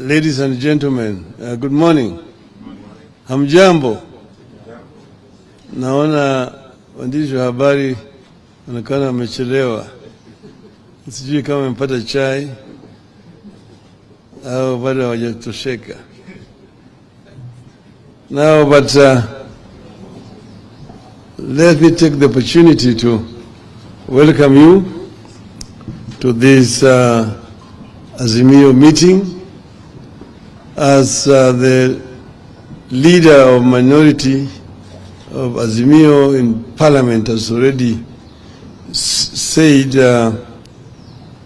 Ladies and gentlemen, good morning. Hamjambo. Naona waandishi wa habari wanaonekana wamechelewa. Sijui kama wamepata chai au bado hawajatosheka. Now, but let me take the opportunity to welcome you to this Azimio meeting. As the leader of minority of Azimio in Parliament has already said,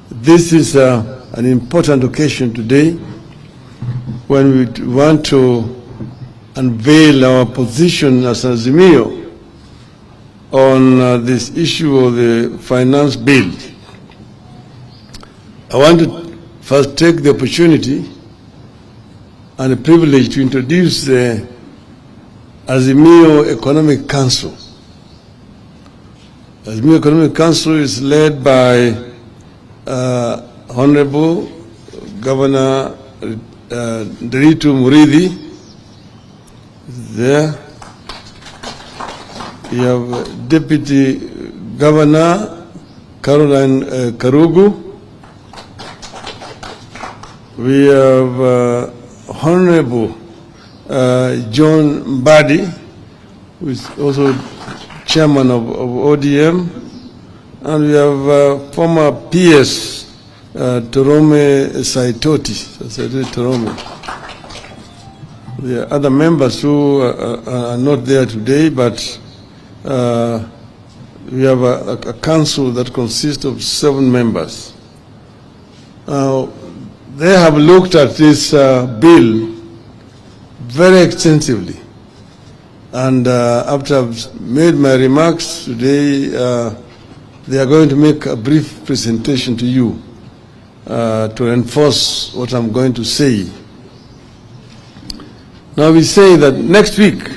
this is an important occasion today when we want to unveil our position as Azimio on this issue of the finance bill. I want to first take the opportunity and a privilege to introduce the Azimio Economic Council. Azimio Economic Council is led by Honorable Governor Ruto Muridi. There. You have Deputy Governor Caroline Karugu. We have Honorable John Mbadi, who is also chairman of ODM, and we have former PS Torome Saitoti, Torome. There are other members who are not there today, but we have a council that consists of 7 members. They have looked at this bill very extensively, and after I've made my remarks today, they are going to make a brief presentation to you to enforce what I'm going to say. Now we say that next week,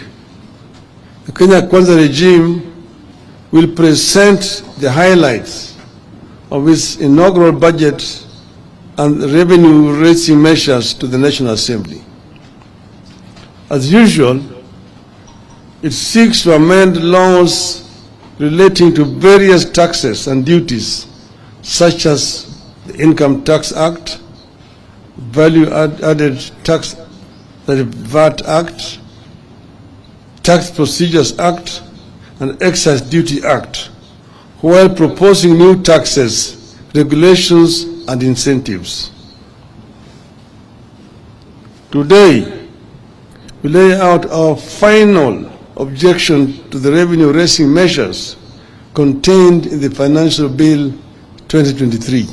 the Kenya Kwanza regime will present the highlights of its inaugural budget and revenue-raising measures to the National Assembly. As usual, it seeks to amend laws relating to various taxes and duties, such as the Income Tax Act, Value-Added Tax, the VAT Act, Tax Procedures Act, and Excise Duty Act, while proposing new taxes, regulations, and incentives. Today, we lay out our final objection to the revenue-raising measures contained in the Financial Bill 2023.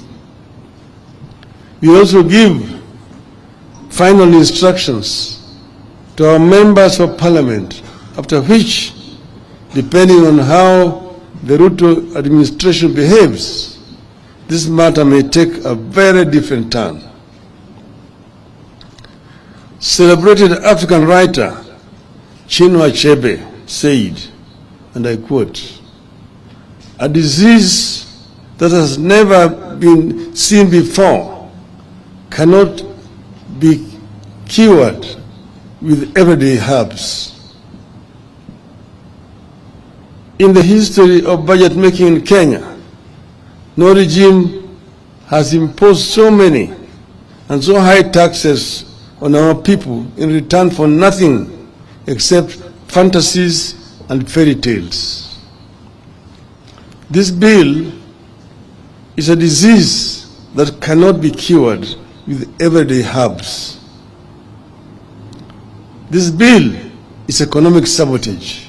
We also give final instructions to our members of Parliament, after which, depending on how the Ruto administration behaves, this matter may take a very different turn. Celebrated African writer Chinua Chege said, and I quote, "A disease that has never been seen before cannot be cured with everyday herbs." In the history of budget making in Kenya, no regime has imposed so many and so high taxes on our people in return for nothing except fantasies and fairy tales. This bill is a disease that cannot be cured with everyday herbs. This bill is economic sabotage.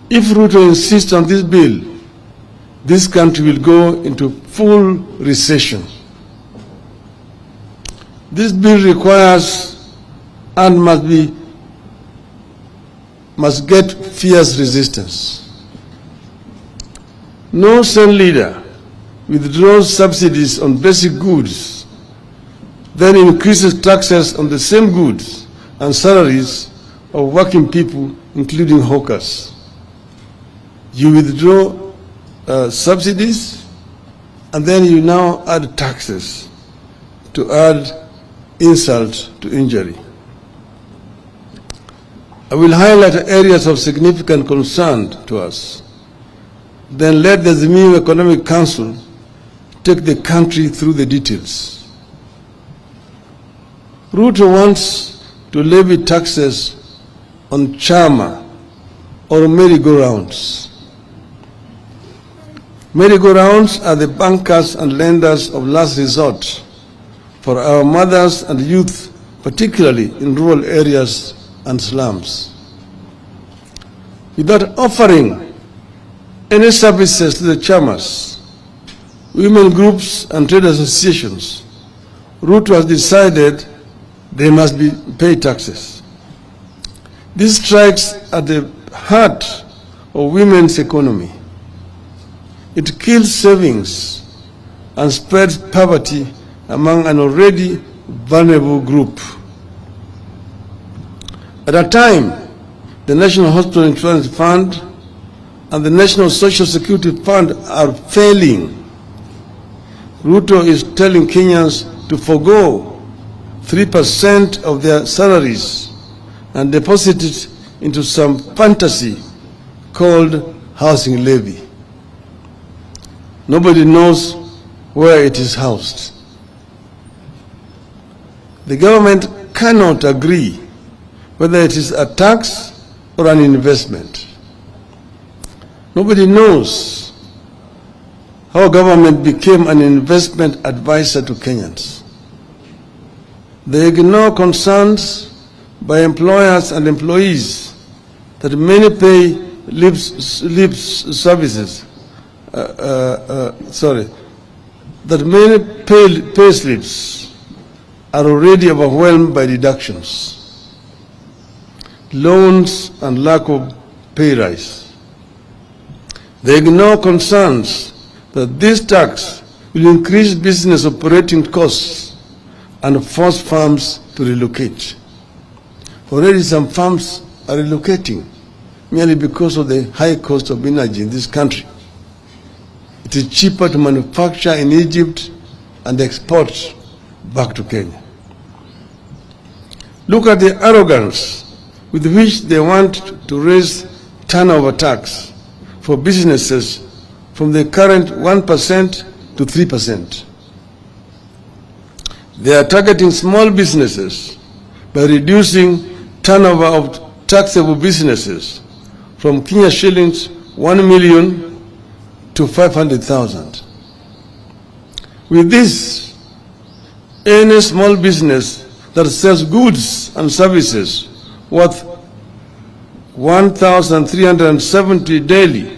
If Ruto insists on this bill, this country will go into full recession. This bill requires and must get fierce resistance. No sane leader withdraws subsidies on basic goods, then increases taxes on the same goods and salaries of working people, including hawkers. You withdraw subsidies, and then you now add taxes. to add insult to injury. I will highlight areas of significant concern to us. Then let the Azimio Economic Council take the country through the details. Ruto wants to levy taxes on chama or merry-go-rounds. Merry-go-rounds are the bankers and lenders of last resort for our mothers and youth, particularly in rural areas and slums. Without offering any services to the chamas, women groups and trade associations, Ruto has decided they must pay taxes. This strikes at the heart of women's economy. It kills savings and spreads poverty among an already vulnerable group. At a time, the National Hospital Insurance Fund and the National Social Security Fund are failing. Ruto is telling Kenyans to forgo 3% of their salaries and deposit it into some fantasy called housing levy. Nobody knows where it is housed. The government cannot agree whether it is a tax or an investment. Nobody knows how government became an investment advisor to Kenyans. They ignore concerns by employers and employees that many pay that many pay slips are already overwhelmed by deductions, loans and lack of pay rise. They ignore concerns that this tax will increase business operating costs and force farms to relocate. Already some farms are relocating merely because of the high cost of energy in this country. It is cheaper to manufacture in Egypt and export back to Kenya. Look at the arrogance with which they want to raise turnover tax for businesses from the current 1% to 3%. They are targeting small businesses by reducing turnover of taxable businesses from Kenya shillings 1 million to 500,000. With this, any small business that sells goods and services worth 1,370 daily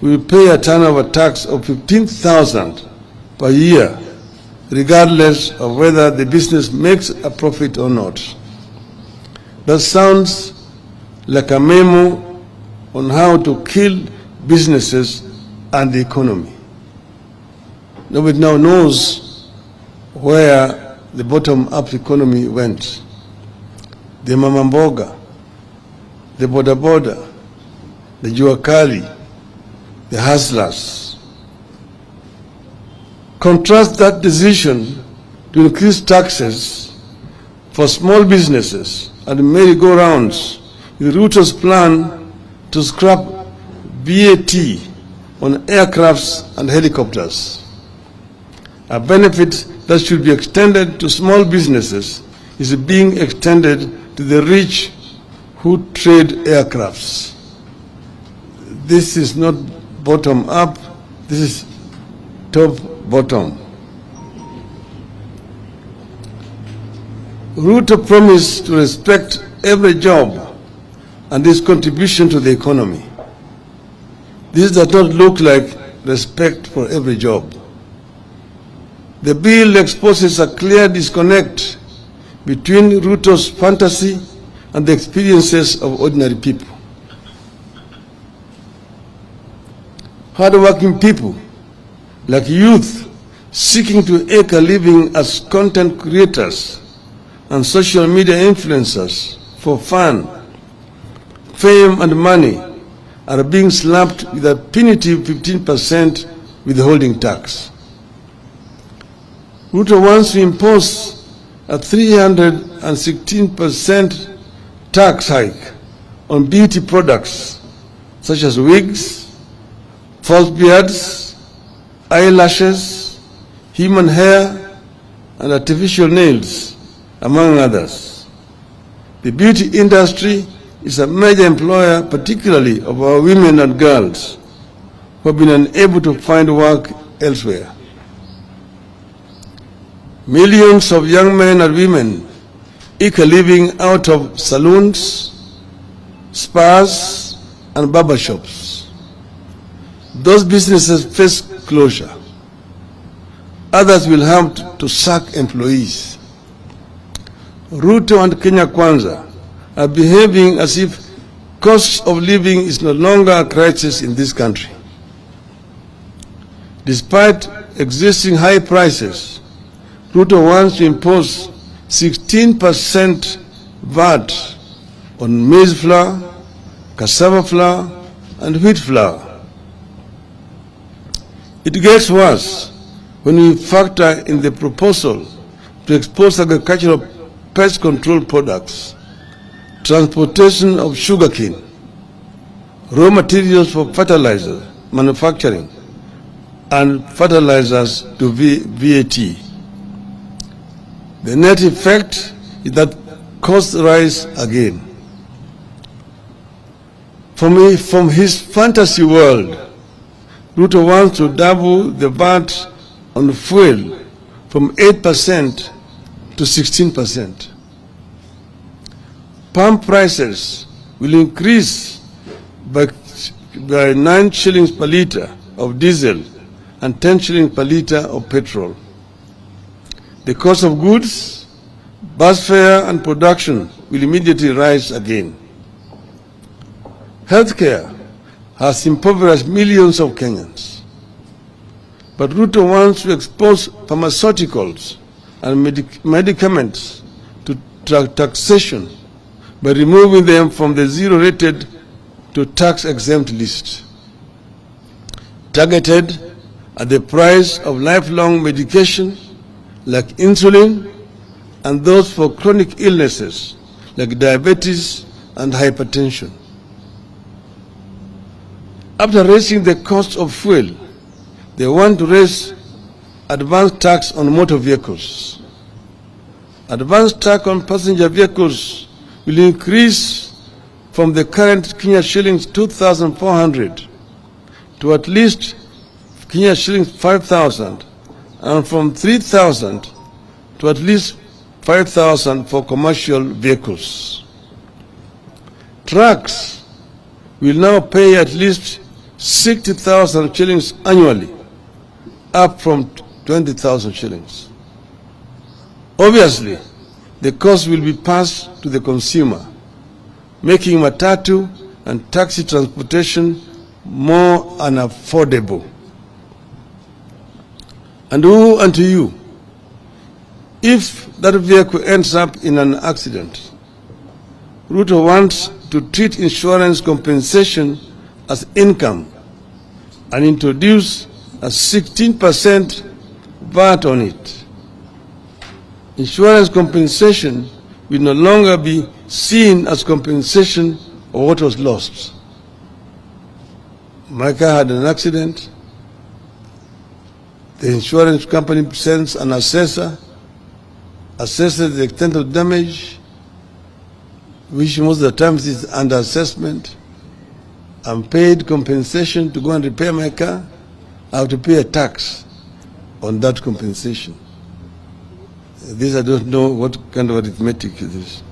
will pay a turnover tax of 15,000 per year, regardless of whether the business makes a profit or not. That sounds like a memo on how to kill businesses and the economy. Nobody now knows where the bottom-up economy went. The mama mboga, the boda boda, the juakali, the hustlers. Contrast that decision to increase taxes for small businesses and merry-go-rounds with Ruto's plan to scrap VAT on aircrafts and helicopters. A benefit that should be extended to small businesses is being extended to the rich who trade aircrafts. This is not bottom-up, this is top-bottom. Ruto promised to respect every job and its contribution to the economy. This does not look like respect for every job. The bill exposes a clear disconnect between Ruto's fantasy and the experiences of ordinary people. Hardworking people, like youth seeking to make a living as content creators and social media influencers for fun, fame and money, are being slapped with a punitive 15% withholding tax. Ruto wants to impose a 316% tax hike on beauty products such as wigs, false beards, eyelashes, human hair, and artificial nails, among others. The beauty industry is a major employer, particularly of our women and girls who have been unable to find work elsewhere. Millions of young men and women eke a living out of saloons, spas, and barber shops. Those businesses face closure. Others will have to sack employees. Ruto and Kenya Kwanza are behaving as if cost of living is no longer a crisis in this country. Despite existing high prices, Ruto wants to impose 16% VAT on maize flour, cassava flour, and wheat flour. It gets worse when we factor in the proposal to expose agricultural pest control products, transportation of sugarcane, raw materials for fertilizer manufacturing, and fertilizers to VAT. The net effect is that costs rise again. From his fantasy world, Ruto wants to double the VAT on fuel from 8% to 16%. Palm prices will increase by 9 shillings per litre of diesel and 10 shillings per litre of petrol. The cost of goods, bus fare, and production will immediately rise again. Healthcare has impoverished millions of Kenyans. But Ruto wants to expose pharmaceuticals and medicaments to taxation by removing them from the zero-rated to tax-exempt list. Targeted at the price of lifelong medication like insulin and those for chronic illnesses like diabetes and hypertension. After raising the cost of fuel, they want to raise advance tax on motor vehicles. Advance tax on passenger vehicles will increase from the current Kenya shillings 2,400 to at least Kenya shillings 5,000, and from 3,000 to at least 5,000 for commercial vehicles. Trucks will now pay at least 60,000 shillings annually, up from 20,000 shillings. Obviously, the cost will be passed to the consumer, making matatu and taxi transportation more unaffordable. And woe unto you if that vehicle ends up in an accident. Ruto wants to treat insurance compensation as income and introduce a 16% VAT on it. Insurance compensation will no longer be seen as compensation of what was lost. My car had an accident. The insurance company sends an assessor, assesses the extent of damage, which most of the times is under assessment. I'm paid compensation to go and repair my car. I have to pay a tax on that compensation. This I don't know what kind of arithmetic it is.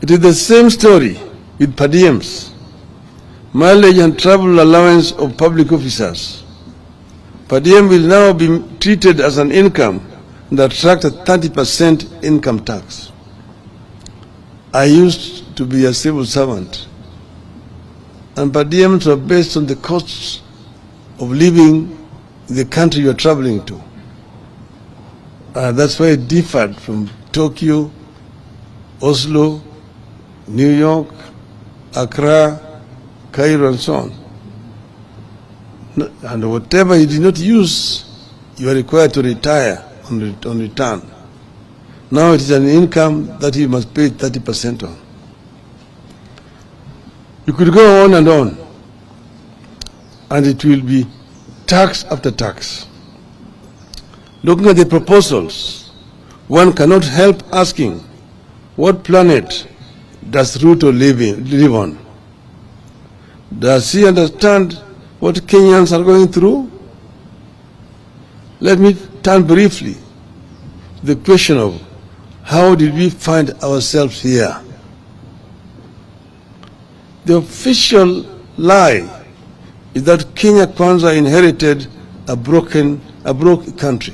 It is the same story with per diems, mileage and travel allowance of public officers. Per diem will now be treated as an income and attract a 30% income tax. I used to be a civil servant, and per diems are based on the costs of living in the country you are traveling to. That's why it differed from Tokyo, Oslo, New York, Accra, Cairo, and so on. And whatever you did not use, you are required to retire on return. Now it is an income that you must pay 30% on. You could go on, and it will be tax after tax. Looking at the proposals, one cannot help asking, what planet does Ruto live on? Does he understand what Kenyans are going through? Let me turn briefly to the question of how did we find ourselves here? The official lie is that Kenya Kwanza inherited a broke country.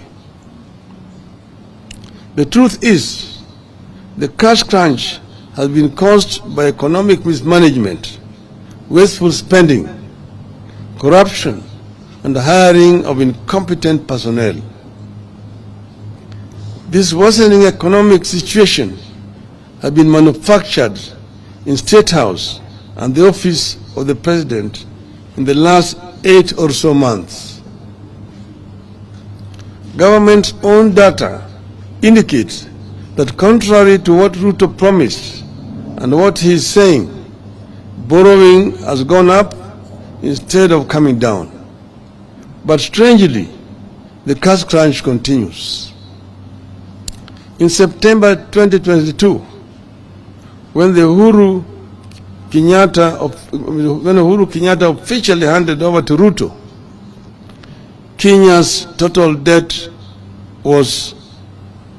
The truth is, the cash crunch has been caused by economic mismanagement, wasteful spending, corruption, and the hiring of incompetent personnel. This worsening economic situation has been manufactured in State House and the office of the President in the last 8 or so months. Government's own data indicates that contrary to what Ruto promised and what he is saying, borrowing has gone up instead of coming down. But strangely, the cash crunch continues. In September 2022, when Uhuru Kenyatta officially handed over to Ruto, Kenya's total debt was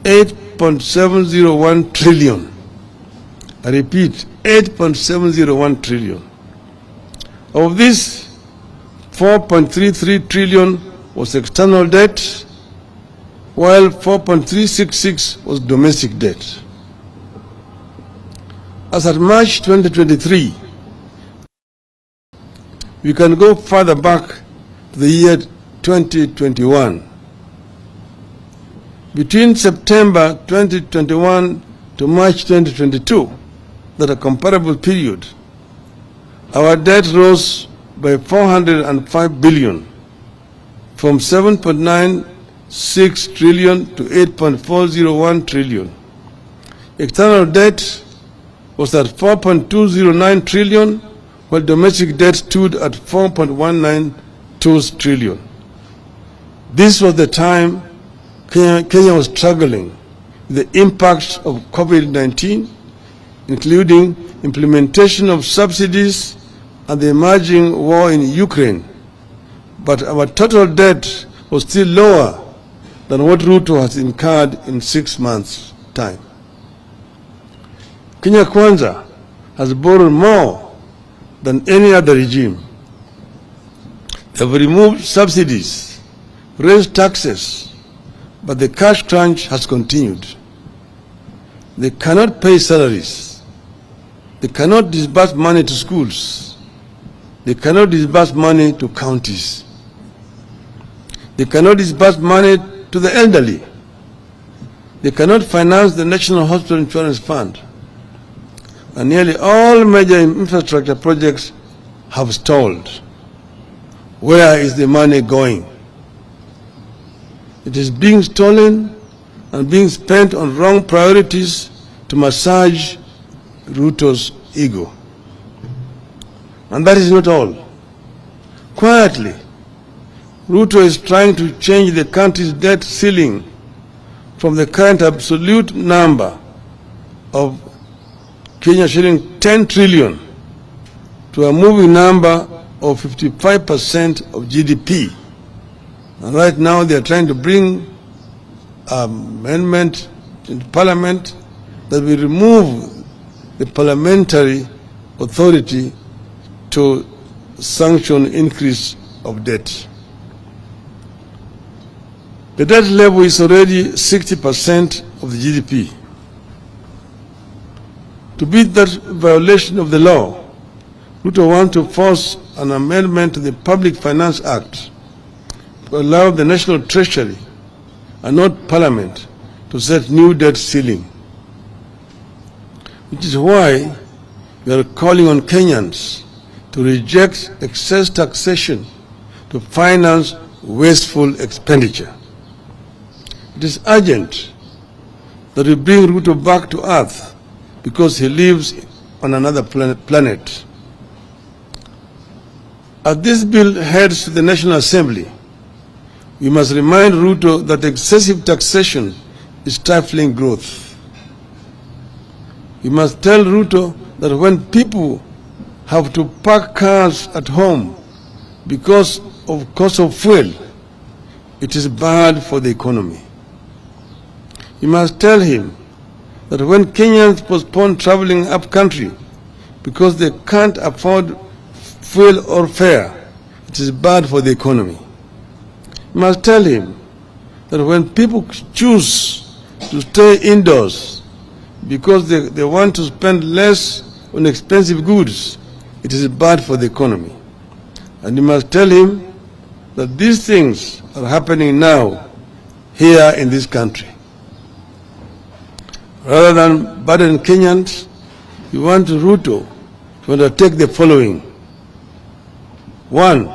8.701 trillion. I repeat, 8.701 trillion. Of this, 4.33 trillion was external debt, while 4.366 was domestic debt. As at March 2023, we can go further back to the year 2021. Between September 2021 to March 2022, that a comparable period, our debt rose by 405 billion, from 7.96 trillion to 8.401 trillion. External debt was at 4.209 trillion, while domestic debt stood at 4.192 trillion. This was the time Kenya was struggling with the impacts of COVID-19, including implementation of subsidies and the emerging war in Ukraine. But our total debt was still lower than what Ruto has incurred in 6 months' time. Kenya Kwanza has borrowed more than any other regime. They have removed subsidies, raised taxes, but the cash crunch has continued. They cannot pay salaries. They cannot disburse money to schools. They cannot disburse money to counties. They cannot disburse money to the elderly. They cannot finance the National Hospital Insurance Fund. And nearly all major infrastructure projects have stalled. Where is the money going? It is being stolen and being spent on wrong priorities to massage Ruto's ego. And that is not all. Quietly, Ruto is trying to change the country's debt ceiling from the current absolute number of Kenya shilling 10 trillion to a moving number of 55% of GDP. And right now they are trying to bring an amendment into Parliament that will remove the parliamentary authority to sanction increase of debt. The debt level is already 60% of the GDP. To beat that violation of the law, Ruto wants to force an amendment to the Public Finance Act to allow the National Treasury and not Parliament to set new debt ceiling. Which is why we are calling on Kenyans to reject excess taxation to finance wasteful expenditure. It is urgent that we bring Ruto back to earth because he lives on another planet. As this bill heads to the National Assembly, we must remind Ruto that excessive taxation is stifling growth. We must tell Ruto that when people have to park cars at home because of cost of fuel, it is bad for the economy. You must tell him that when Kenyans postpone traveling up country because they can't afford fuel or fare, it is bad for the economy. You must tell him that when people choose to stay indoors because they want to spend less on expensive goods, it is bad for the economy. And you must tell him that these things are happening now here in this country. Rather than burden Kenyans, we want Ruto to undertake the following. 1.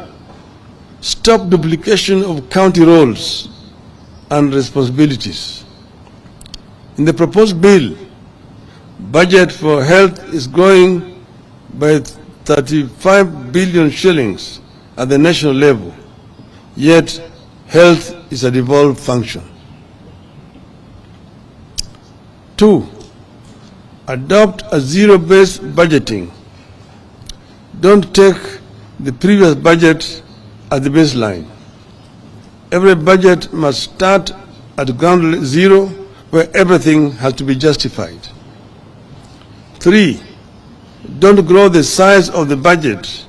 Stop duplication of county roles and responsibilities. In the proposed bill, budget for health is growing by 35 billion shillings at the national level, yet health is a devolved function. 2. Adopt a zero-based budgeting. Don't take the previous budget as the baseline. Every budget must start at ground zero where everything has to be justified. 3. Don't grow the size of the budget.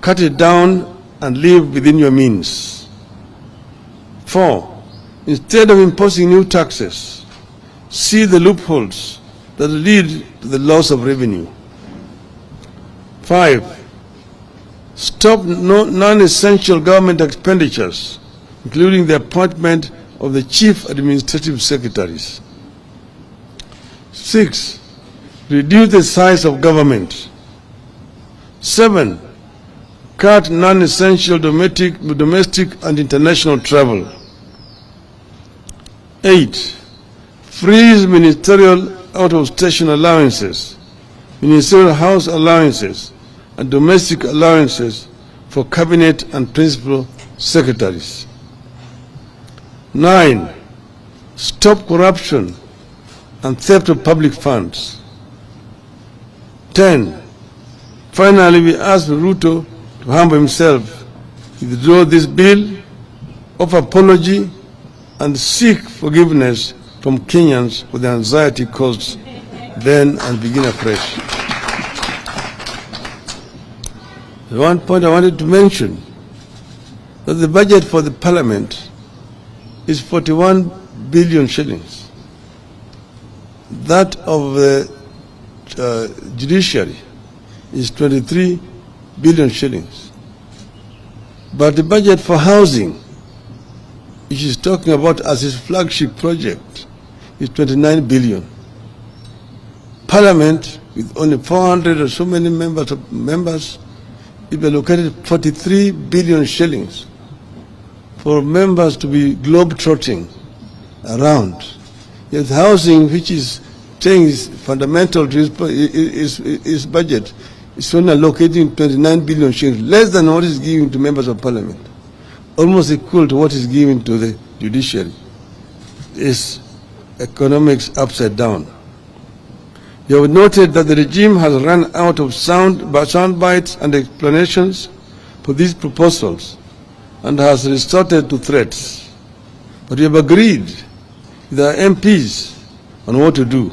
Cut it down and live within your means. 4. Instead of imposing new taxes, see the loopholes that lead to the loss of revenue. 5. Stop non-essential government expenditures, including the appointment of the chief administrative secretaries. 6. Reduce the size of government. 7. Cut non-essential domestic and international travel. 8. Freeze ministerial out-of-station allowances, ministerial house allowances, and domestic allowances for cabinet and principal secretaries. 9. Stop corruption and theft of public funds. 10. Finally, we ask Ruto to humble himself, withdraw this bill, offer apology, and seek forgiveness from Kenyans for the anxiety caused then and begin afresh. The one point I wanted to mention, that the budget for the parliament is 41 billion shillings. That of the judiciary is 23 billion shillings. But the budget for housing, which is talking about as his flagship project, is 29 billion. Parliament, with only 400 or so many members, it allocated 43 billion shillings for members to be globe-trotting around. Yet housing, which is saying is fundamental to his budget, is only allocating 29 billion shillings, less than what is given to members of parliament, almost equal to what is given to the judiciary. Is economics upside down. You have noted that the regime has run out of sound bites and explanations for these proposals and has resorted to threats. But we have agreed with our MPs on what to do.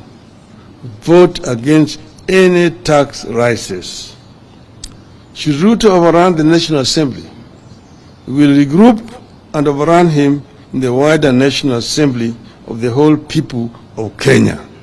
Vote against any tax rises. Should Ruto overrun the National Assembly, we will regroup and overrun him in the wider National Assembly of the whole people of Kenya.